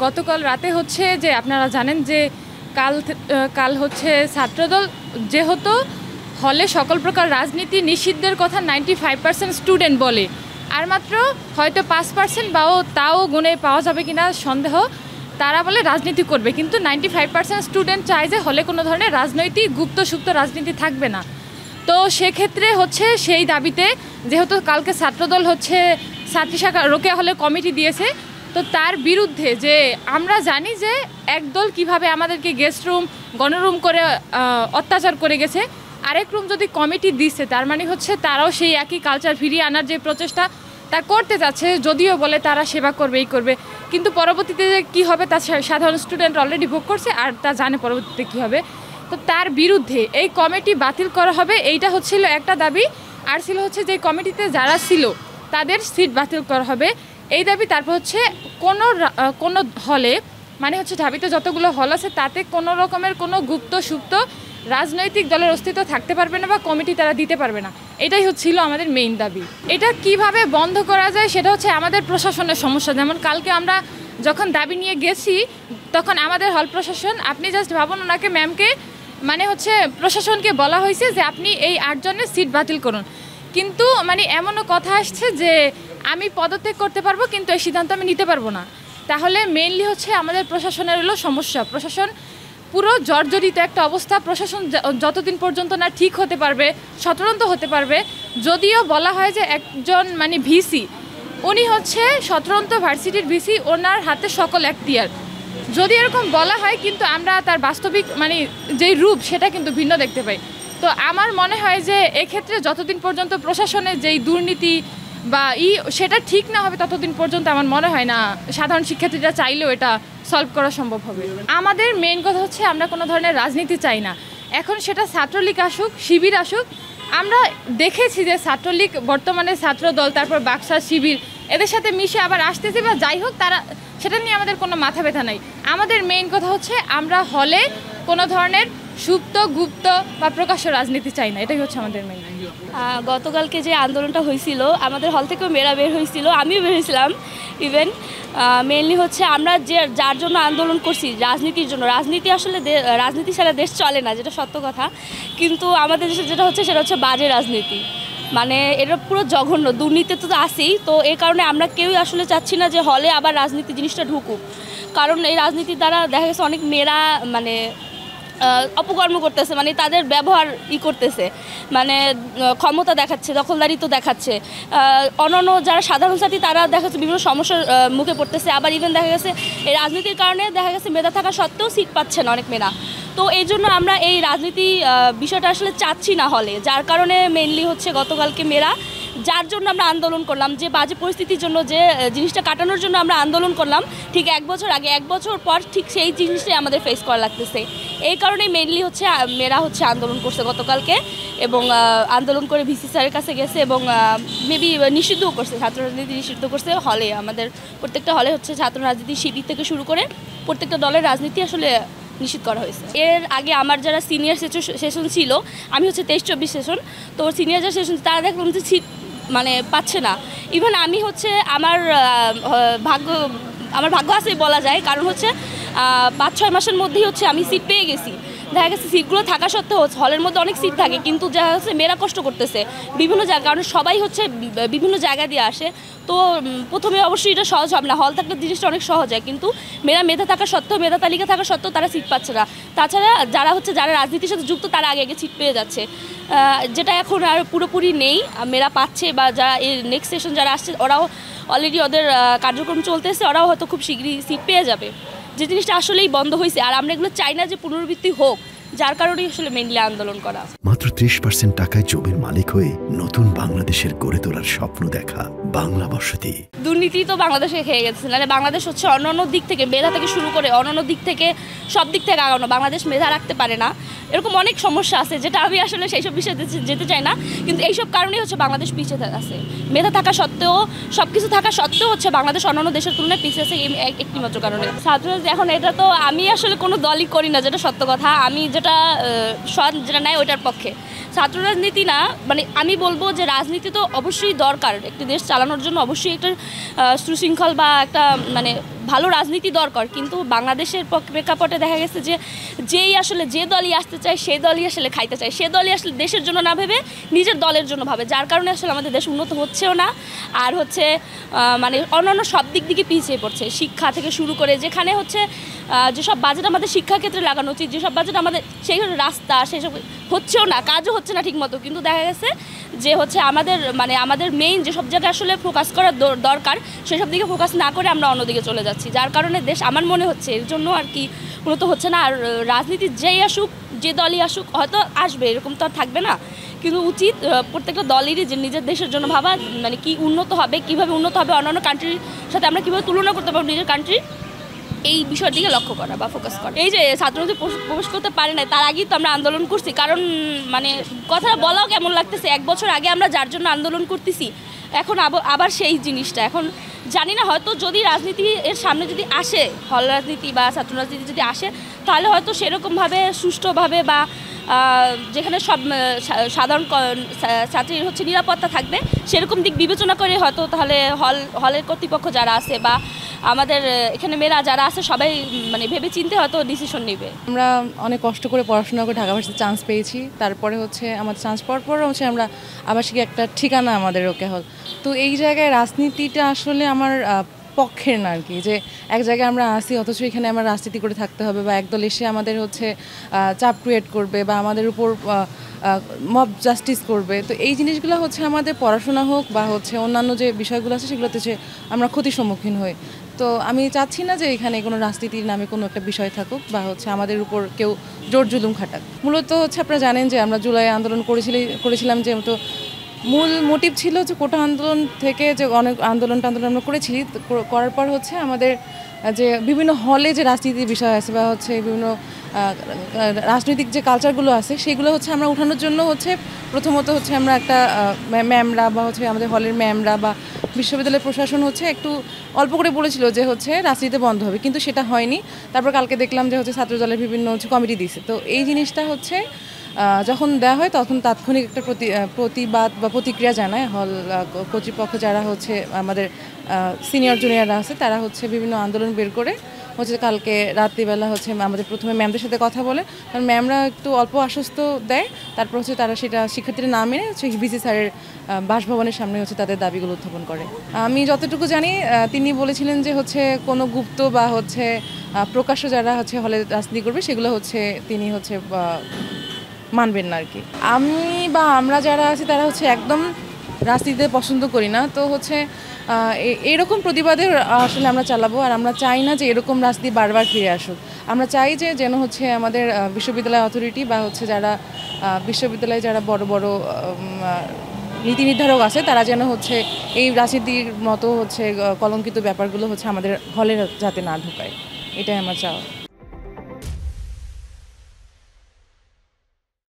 গতকাল রাতে হচ্ছে যে আপনারা জানেন যে কাল হচ্ছে ছাত্রদল যেহেতু হলে সকল প্রকার রাজনীতি নিষিদ্ধের কথা 95% স্টুডেন্ট বলে, আর মাত্র হয়তো 5% বাও তাও গুণে পাওয়া যাবে কিনা সন্দেহ, তারা বলে রাজনীতি করবে, কিন্তু 95% স্টুডেন্ট চায় যে হলে কোনো ধরনের রাজনৈতিক গুপ্ত সুপ্ত রাজনীতি থাকবে না। তো সেক্ষেত্রে হচ্ছে সেই দাবিতে যেহেতু কালকে ছাত্রদল হচ্ছে ছাত্রী শাখা রোকেয়া হলে কমিটি দিয়েছে, তো তার বিরুদ্ধে যে আমরা জানি যে একদল কিভাবে আমাদেরকে গেস্ট রুম গণরুম করে অত্যাচার করে গেছে, আরেক রুম যদি কমিটি দিচ্ছে তার মানে হচ্ছে তারাও সেই একই কালচার ফিরিয়ে আনার যে প্রচেষ্টা তা করতে যাচ্ছে, যদিও বলে তারা সেবা করবে এই করবে, কিন্তু পরবর্তীতে যে কী হবে তা সাধারণ স্টুডেন্ট অলরেডি ভোগ করছে আর তা জানে পরবর্তীতে কী হবে। তো তার বিরুদ্ধে এই কমিটি বাতিল করা হবে, এইটা হচ্ছিল একটা দাবি। আর ছিল হচ্ছে যে কমিটিতে যারা ছিল তাদের সিট বাতিল করা হবে এই দাবি। তারপর হচ্ছে কোনো হলে মানে হচ্ছে ঢাবিতে যতগুলো হল আছে তাতে কোনো রকমের কোনো গুপ্ত সুপ্ত রাজনৈতিক দলের অস্তিত্ব থাকতে পারবে না বা কমিটি তারা দিতে পারবে না, এটাই হচ্ছিল আমাদের মেইন দাবি। এটা কিভাবে বন্ধ করা যায় সেটা হচ্ছে আমাদের প্রশাসনের সমস্যা। যেমন কালকে আমরা যখন দাবি নিয়ে গেছি তখন আমাদের হল প্রশাসন, আপনি জাস্ট ভাবুন ওনাকে ম্যামকে মানে হচ্ছে প্রশাসনকে বলা হয়েছে যে আপনি এই 8 জনের সিট বাতিল করুন, কিন্তু মানে এমনও কথা আসছে যে আমি পদত্যাগ করতে পারবো কিন্তু এই সিদ্ধান্ত আমি নিতে পারবো না। তাহলে মেইনলি হচ্ছে আমাদের প্রশাসনের হলো সমস্যা, প্রশাসন পুরো জর্জরিত একটা অবস্থা। প্রশাসন যতদিন পর্যন্ত না ঠিক হতে পারবে, স্বতন্ত্র হতে পারবে, যদিও বলা হয় যে একজন মানে ভিসি উনি হচ্ছে স্বতন্ত্র ভার্সিটির ভিসি, ওনার হাতে সকল এখতিয়ার, যদি এরকম বলা হয় কিন্তু আমরা তার বাস্তবিক মানে যেই রূপ সেটা কিন্তু ভিন্ন দেখতে পাই। তো আমার মনে হয় যে এক্ষেত্রে যতদিন পর্যন্ত প্রশাসনের যেই দুর্নীতি বা সেটা ঠিক না হবে ততদিন পর্যন্ত আমার মনে হয় না সাধারণ শিক্ষার্থীরা চাইলেও এটা সলভ করা সম্ভব হবে। আমাদের মেইন কথা হচ্ছে আমরা কোনো ধরনের রাজনীতি চাই না। এখন সেটা ছাত্রলীগ আসুক, শিবির আসুক, আমরা দেখেছি যে ছাত্রলীগ বর্তমানে ছাত্রদল তারপর বাক্সা শিবির এদের সাথে মিশে আবার আসতেছে বা যাই হোক, তারা সেটা নিয়ে আমাদের কোনো মাথা ব্যথা নাই। আমাদের মেইন কথা হচ্ছে আমরা হলে কোনো ধরনের সুপ্ত গুপ্ত বা প্রকাশ্য রাজনীতি চাই না, এটাই হচ্ছে আমাদের মেইন। গতকালকে যে আন্দোলনটা হয়েছিল আমাদের হল থেকেও মেয়েরা বের হয়েছিল, আমিও বের হয়েছিলাম ইভেন। মেইনলি হচ্ছে আমরা যার জন্য আন্দোলন করছি রাজনীতির জন্য। রাজনীতি আসলে রাজনীতি ছাড়া দেশ চলে না, যেটা সত্য কথা, কিন্তু আমাদের দেশে যেটা হচ্ছে সেটা হচ্ছে বাজে রাজনীতি। মানে এটা পুরো জঘন্য, দুর্নীতি তো আছেই। তো এই কারণে আমরা কেউই আসলে চাচ্ছি না যে হলে আবার রাজনীতি জিনিসটা ঢুকুক, কারণ এই রাজনীতির দ্বারা দেখা গেছে অনেক মেয়েরা মানে অপকর্ম করতেছে, মানে তাদের ব্যবহার করতেছে, মানে ক্ষমতা দেখাচ্ছে, দখলদারিত্ব দেখাচ্ছে। অন্যান্য যারা সাধারণ ছাত্রী তারা দেখা যাচ্ছে বিভিন্ন সমস্যার মুখে পড়তেছে। আবার ইভেন দেখা গেছে এই রাজনীতির কারণে দেখা গেছে মেধা থাকা সত্ত্বেও সিট পাচ্ছে না অনেক মেয়েরা। তো এই জন্য আমরা এই রাজনীতি বিষয়টা আসলে চাচ্ছি না হলে, যার কারণে মেইনলি হচ্ছে গতকালকে মেয়েরা যার জন্য আমরা আন্দোলন করলাম, যে বাজে পরিস্থিতির জন্য যে জিনিসটা কাটানোর জন্য আমরা আন্দোলন করলাম ঠিক 1 বছর আগে, 1 বছর পর ঠিক সেই জিনিসটাই আমাদের ফেস করা লাগতেছে। এই কারণেই মেইনলি হচ্ছে মেয়েরা হচ্ছে আন্দোলন করছে গতকালকে, এবং আন্দোলন করে ভিসি স্যারের কাছে গেছে এবং মেবি নিষিদ্ধও করছে, ছাত্র রাজনীতি নিষিদ্ধ করছে হলে। আমাদের প্রত্যেকটা হলে হচ্ছে ছাত্র রাজনীতি শিবির থেকে শুরু করে প্রত্যেকটা দলের রাজনীতি আসলে নিষিদ্ধ করা হয়েছে। এর আগে আমার যারা সিনিয়র সেশন ছিল, আমি হচ্ছে 23-24 সেশন, তো সিনিয়র যারা সেশন তারা দেখলাম যে সিট মানে পাচ্ছে না। ইভেন আমি হচ্ছে আমার ভাগ্য আছেই বলা যায়, কারণ হচ্ছে 5-6 মাসের মধ্যেই হচ্ছে আমি সিট পেয়ে গেছি। দেখা গেছে সিটগুলো থাকা সত্ত্বেও হলের মধ্যে অনেক সিট থাকে, কিন্তু দেখা যাচ্ছে মেয়েরা কষ্ট করতেছে বিভিন্ন জায়গা, কারণ সবাই হচ্ছে বিভিন্ন জায়গা দিয়ে আসে। তো প্রথমে অবশ্যই এটা সহজ হবে না, হল থাকলে জিনিসটা অনেক সহজ হয়, কিন্তু মেধা থাকা সত্ত্বেও, মেধা তালিকা থাকা সত্ত্বেও তারা সিট পাচ্ছে না। তাছাড়া যারা রাজনীতির সাথে যুক্ত তারা আগে সিট পেয়ে যাচ্ছে, যেটা এখন আর পুরোপুরি নেই। মেয়েরা পাচ্ছে, বা যারা এই নেক্সট সেশন যারা আসছে ওরাও অলরেডি ওদের কার্যক্রম চলতেছে, ওরাও হয়তো খুব শীঘ্রই সিট পেয়ে যাবে, যে জিনিসটা আসলেই বন্ধ হয়েছে। আর আমরা এগুলো চাই না যে পুনরাবৃত্তি হোক, যার কারণেই আসলে মেইনলি আন্দোলন করা। মাত্র 30% টাকায় জমির মালিক হয়ে নতুন বাংলাদেশের গড়ে তোলার স্বপ্ন দেখা বাংলা বসতি। দুর্নীতি তো বাংলাদেশে খেয়ে গেছে, মানে বাংলাদেশ হচ্ছে অন্যান্য দিক থেকে, মেধা থেকে শুরু করে অন্যান্য দিক থেকে সব দিক থেকে আগানো। বাংলাদেশ মেধা রাখতে পারে না, এরকম অনেক সমস্যা আছে, যেটা আমি আসলে সেই সব বিষয়ে যেতে চাই না, কিন্তু এইসব কারণেই হচ্ছে বাংলাদেশ পিছিয়ে আছে। মেধা থাকা সত্ত্বেও, সব কিছু থাকা সত্ত্বেও হচ্ছে বাংলাদেশ অন্যান্য দেশের তুলনায় পিছিয়ে আছে একটি মাত্র কারণে। ছাত্র এখন এটা তো আমি আসলে কোনো দলই করি না, যেটা সত্য কথা। আমি যেটা বিষয়টা সৎ যেটা নেয় ওইটার পক্ষে। ছাত্র রাজনীতি না, মানে আমি বলবো যে রাজনীতি তো অবশ্যই দরকার, একটি দেশ চালানোর জন্য অবশ্যই একটা সুশৃঙ্খল বা একটা মানে ভালো রাজনীতি দরকার, কিন্তু বাংলাদেশের প্রেক্ষাপটে দেখা গেছে যে যেই আসলে যে দলই আসতে চায় সেই দলই আসলে খাইতে চায়, সে দলই আসলে দেশের জন্য না ভেবে নিজের দলের জন্য ভাবে, যার কারণে আসলে আমাদের দেশ উন্নত হচ্ছেও না, আর হচ্ছে মানে অন্যান্য সব দিক দিকে পিছিয়ে পড়ছে, শিক্ষা থেকে শুরু করে যেখানে হচ্ছে যেসব বাজেট আমাদের শিক্ষাক্ষেত্রে লাগানো উচিত, যেসব বাজেট আমাদের সেই রাস্তা সেসব হচ্ছেও না, কাজও হচ্ছে না ঠিকমতো, কিন্তু দেখা গেছে যে হচ্ছে আমাদের মেইন যেসব জায়গায় আসলে ফোকাস করা দরকার সেসব দিকে ফোকাস না করে আমরা অন্যদিকে চলে যাচ্ছি, যার কারণে দেশ আমার মনে হচ্ছে এর জন্য আর কি উন্নত হচ্ছে না। আর রাজনীতি যেই আসুক, যে দলই আসুক, হয়তো আসবে, এরকম তো আর থাকবে না, কিন্তু উচিত প্রত্যেকটা দলেরই যে নিজের দেশের জন্য ভাবা, মানে কি উন্নত হবে, কীভাবে উন্নত হবে, অন্যান্য কান্ট্রির সাথে আমরা কীভাবে তুলনা করতে পারবো নিজের কান্ট্রি, এই বিষয়ের দিকে লক্ষ্য করা বা ফোকাস করা। এই যে ছাত্রদের প্রবেশ করতে পারে না, তার আগেই তো আমরা আন্দোলন করছি, কারণ মানে কথাটা বলাও কেমন লাগতেছে, 1 বছর আগে আমরা যার জন্য আন্দোলন করতেছি এখন আবার সেই জিনিসটা, এখন জানি না হয়তো যদি রাজনীতি এর সামনে যদি আসে, হল রাজনীতি বা ছাত্র রাজনীতি যদি আসে, তাহলে হয়তো সেরকমভাবে সুষ্ঠুভাবে বা যেখানে সব সাধারণ ছাত্রীর হচ্ছে নিরাপত্তা থাকবে সেরকম দিক বিবেচনা করে হয়তো তাহলে হলের কর্তৃপক্ষ যারা আছে বা আমাদের এখানে মেয়েরা যারা আছে সবাই মানে ভেবে চিন্তে হয়তো ডিসিশন নেবে। আমরা অনেক কষ্ট করে পড়াশোনা করে ঢাকা ভার্সিটিতে চান্স পেয়েছি, তারপরে হচ্ছে আমাদের চান্স পাওয়ার পরে হচ্ছে আমরা আবাসিক একটা ঠিকানা আমাদের ওকে হল, তো এই জায়গায় রাজনীতিটা আসলে আমার পক্ষের না আর কি, যে এক জায়গায় আমরা আসি অথচ এখানে আমরা রাজনীতি করে থাকতে হবে, বা একদল এসে আমাদের হচ্ছে চাপ ক্রিয়েট করবে বা আমাদের উপর মব জাস্টিস করবে, তো এই জিনিসগুলো হচ্ছে আমাদের পড়াশোনা হোক বা হচ্ছে অন্যান্য যে বিষয়গুলো আছে সেগুলোতে যে আমরা ক্ষতির সম্মুখীন হই। তো আমি চাচ্ছি না যে এখানে কোনো রাজনীতির নামে কোনো একটা বিষয় থাকুক বা হচ্ছে আমাদের উপর কেউ জোর জুলুম খাটাক। মূলত হচ্ছে আপনারা জানেন যে আমরা জুলাই আন্দোলন করেছিলাম, যে তো মূল মোটিভ ছিল যে কোটা আন্দোলন থেকে যে অনেক আন্দোলন আমরা করেছি, করার পর হচ্ছে আমাদের যে বিভিন্ন হলে যে রাজনীতির বিষয় আছে বা হচ্ছে বিভিন্ন রাজনৈতিক যে কালচারগুলো আছে সেগুলো হচ্ছে আমরা উঠানোর জন্য হচ্ছে প্রথমত হচ্ছে আমরা একটা ম্যামরা বা হচ্ছে আমাদের হলের ম্যামরা বা বিশ্ববিদ্যালয়ের প্রশাসন হচ্ছে একটু অল্প করে বলেছিল যে হচ্ছে রাজনীতি বন্ধ হবে, কিন্তু সেটা হয়নি। তারপর কালকে দেখলাম যে হচ্ছে ছাত্রদলের বিভিন্ন হচ্ছে কমিটি দিয়েছে, তো এই জিনিসটা হচ্ছে যখন দেওয়া হয় তখন তাৎক্ষণিক একটা প্রতিবাদ বা প্রতিক্রিয়া জানায় হল কর্তৃপক্ষ, যারা হচ্ছে আমাদের সিনিয়র জুনিয়ররা আছে, তারা হচ্ছে বিভিন্ন আন্দোলন বের করে হচ্ছে কালকে রাত্রিবেলা হচ্ছে আমাদের প্রথমে ম্যামদের সাথে কথা বলে, কারণ ম্যামরা একটু অল্প আশ্বস্ত দেয়, তারপর হচ্ছে তারা সেটা শিক্ষার্থীরা না মেনে হচ্ছে ভিসি স্যারের বাসভবনের সামনে হচ্ছে তাদের দাবিগুলো উত্থাপন করে। আমি যতটুকু জানি তিনি বলেছিলেন যে হচ্ছে কোনো গুপ্ত বা হচ্ছে প্রকাশ্য যারা হচ্ছে হলে রাজনীতি করবে সেগুলো হচ্ছে তিনি হচ্ছে মানবেন না আর কি। আমি বা আমরা যারা আছি তারা হচ্ছে একদম রাজনীতিতে পছন্দ করি না, তো হচ্ছে এরকম প্রতিবাদে আসলে আমরা চালাবো, আর আমরা চাই না যে এরকম রাজনীতি বারবার ফিরে আসুক। আমরা চাই যে যেন হচ্ছে আমাদের বিশ্ববিদ্যালয় অথরিটি বা হচ্ছে যারা বিশ্ববিদ্যালয়ে যারা বড় বড় নীতি নির্ধারক আছে তারা যেন হচ্ছে এই রাজনীতির মতো হচ্ছে কলঙ্কিত ব্যাপারগুলো হচ্ছে আমাদের হলে যাতে না ঢোকায়, এটাই আমার চাওয়া।